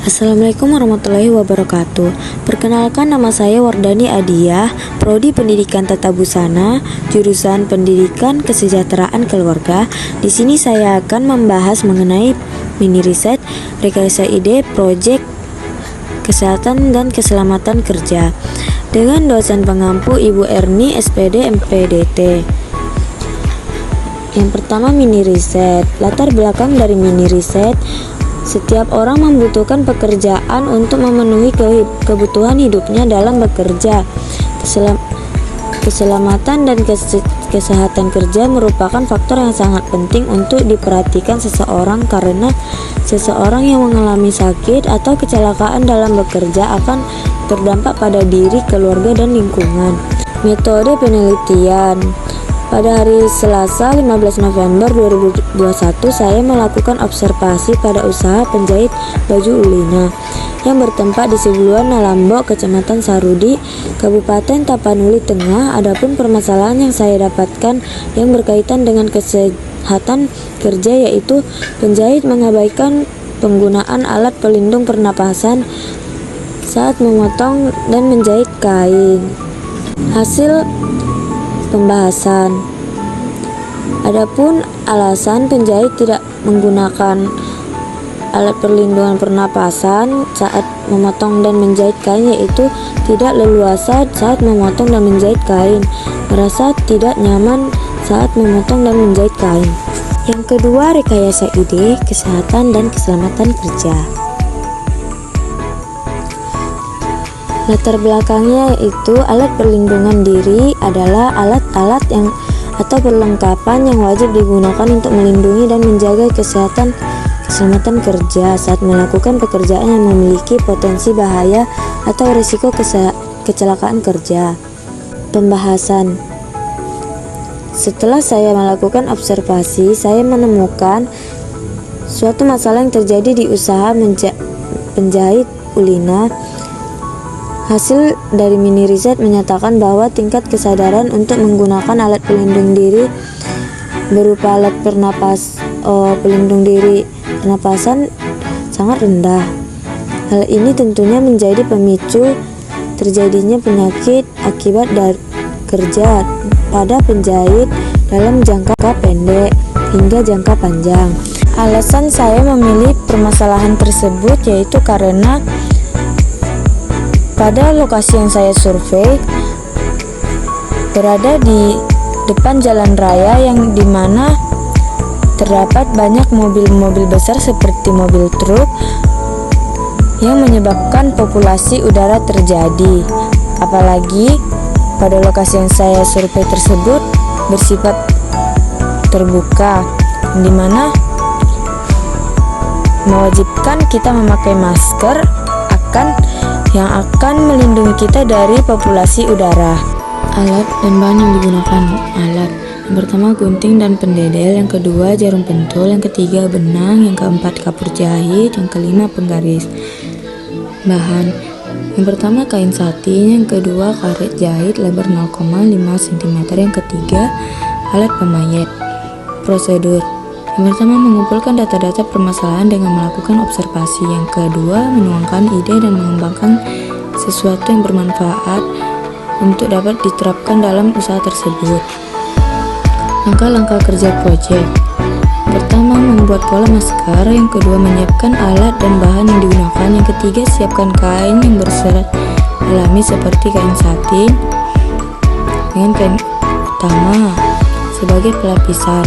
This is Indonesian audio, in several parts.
Assalamualaikum warahmatullahi wabarakatuh. Perkenalkan, nama saya Wardani Adiah, Prodi Pendidikan Tata Busana, jurusan Pendidikan Kesejahteraan Keluarga. Di sini saya akan membahas mengenai mini riset rekayasa ide proyek kesehatan dan keselamatan kerja dengan dosen pengampu Ibu Erni SPD MPDT. Yang pertama, mini riset. Latar belakang dari mini riset: setiap orang membutuhkan pekerjaan untuk memenuhi kebutuhan hidupnya dalam bekerja. Keselamatan dan kesehatan kerja merupakan faktor yang sangat penting untuk diperhatikan seseorang, karena seseorang yang mengalami sakit atau kecelakaan dalam bekerja akan berdampak pada diri, keluarga, dan lingkungan. Metode penelitian. Pada hari Selasa 15 November 2021, saya melakukan observasi pada usaha penjahit baju Ulina yang bertempat di Sibuluan Nalambok, Kecamatan Sarudi, Kabupaten Tapanuli Tengah. Adapun permasalahan yang saya dapatkan yang berkaitan dengan kesehatan kerja, yaitu penjahit mengabaikan penggunaan alat pelindung pernapasan saat memotong dan menjahit kain. Hasil pembahasan. Adapun alasan penjahit tidak menggunakan alat perlindungan pernapasan saat memotong dan menjahit kain, yaitu tidak leluasa saat memotong dan menjahit kain, merasa tidak nyaman saat memotong dan menjahit kain. Yang kedua, rekayasa ide kesehatan dan keselamatan kerja. Latar belakangnya yaitu alat perlindungan diri adalah alat-alat yang atau perlengkapan yang wajib digunakan untuk melindungi dan menjaga keselamatan kerja saat melakukan pekerjaan yang memiliki potensi bahaya atau risiko kecelakaan kerja. Pembahasan. Setelah saya melakukan observasi, saya menemukan suatu masalah yang terjadi di usaha penjahit Ulina. Hasil dari mini riset menyatakan bahwa tingkat kesadaran untuk menggunakan alat pelindung diri berupa alat pelindung diri pernapasan sangat rendah. Hal ini tentunya menjadi pemicu terjadinya penyakit akibat dari kerja pada penjahit dalam jangka pendek hingga jangka panjang. Alasan saya memilih permasalahan tersebut yaitu karena pada lokasi yang saya survei berada di depan jalan raya yang dimana terdapat banyak mobil-mobil besar seperti mobil truk yang menyebabkan populasi udara terjadi. Apalagi pada lokasi yang saya survei tersebut bersifat terbuka, dimana mewajibkan kita memakai masker yang akan melindungi kita dari populasi udara. Alat dan bahan yang digunakan. Alat yang pertama gunting dan pendedel, yang kedua jarum pentul, yang ketiga benang, yang keempat kapur jahit, yang kelima penggaris. Bahan yang pertama kain satin, yang kedua karet jahit lebar 0,5 cm, yang ketiga alat pemayet. Prosedur. Yang pertama, mengumpulkan data-data permasalahan dengan melakukan observasi. Yang kedua, menuangkan ide dan mengembangkan sesuatu yang bermanfaat untuk dapat diterapkan dalam usaha tersebut. Langkah-langkah kerja proyek. Pertama, membuat pola masker. Yang kedua, menyiapkan alat dan bahan yang digunakan. Yang ketiga, siapkan kain yang berserat alami seperti kain satin dengan kain utama sebagai pelapisan.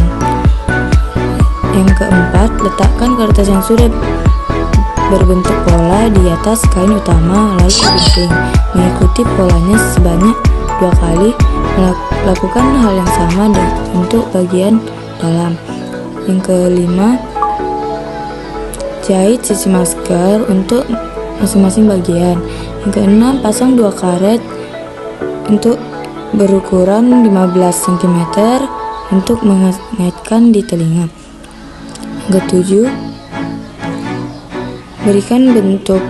Yang keempat, letakkan kertas yang sudah berbentuk pola di atas kain utama, lalu gunting. Mengikuti polanya sebanyak 2 kali. Lakukan hal yang sama untuk bagian dalam. Yang kelima, jahit sisi masker untuk masing-masing bagian. Yang keenam, pasang 2 karet untuk berukuran 15 cm untuk mengaitkan di telinga. Ketujuh, berikan bentuk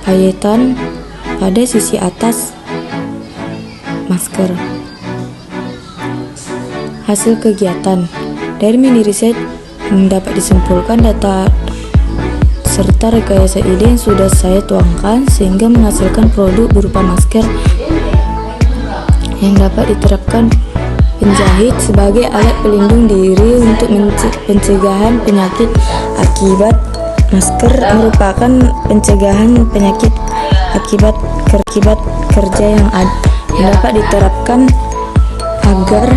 payetan pada sisi atas masker. Hasil kegiatan dari mini riset dapat disimpulkan data serta rekayasa ide yang sudah saya tuangkan sehingga menghasilkan produk berupa masker yang dapat diterapkan penjahit sebagai alat pelindung diri untuk pencegahan penyakit akibat. Masker merupakan pencegahan penyakit akibat kerja yang dapat diterapkan agar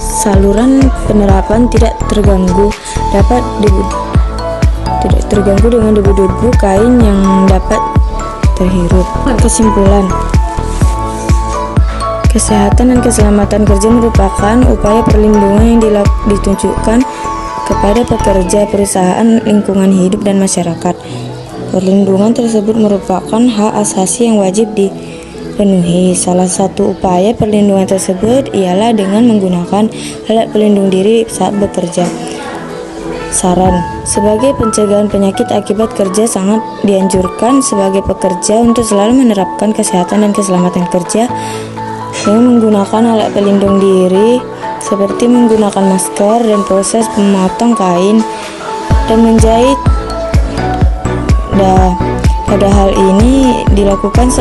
saluran penerapan tidak terganggu dengan debu-debu kain yang dapat terhirup. Kesimpulan, kesehatan dan keselamatan kerja merupakan upaya perlindungan yang ditunjukkan kepada pekerja, perusahaan, lingkungan hidup, dan masyarakat. Perlindungan tersebut merupakan hak asasi yang wajib dipenuhi. Salah satu upaya perlindungan tersebut ialah dengan menggunakan alat pelindung diri saat bekerja. Saran: sebagai pencegahan penyakit akibat kerja, sangat dianjurkan sebagai pekerja untuk selalu menerapkan kesehatan dan keselamatan kerja dengan menggunakan alat pelindung diri seperti menggunakan masker dan proses memotong kain dan menjahit. Pada hal ini dilakukan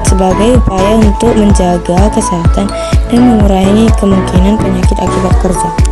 sebagai upaya untuk menjaga kesehatan dan mengurangi kemungkinan penyakit akibat kerja.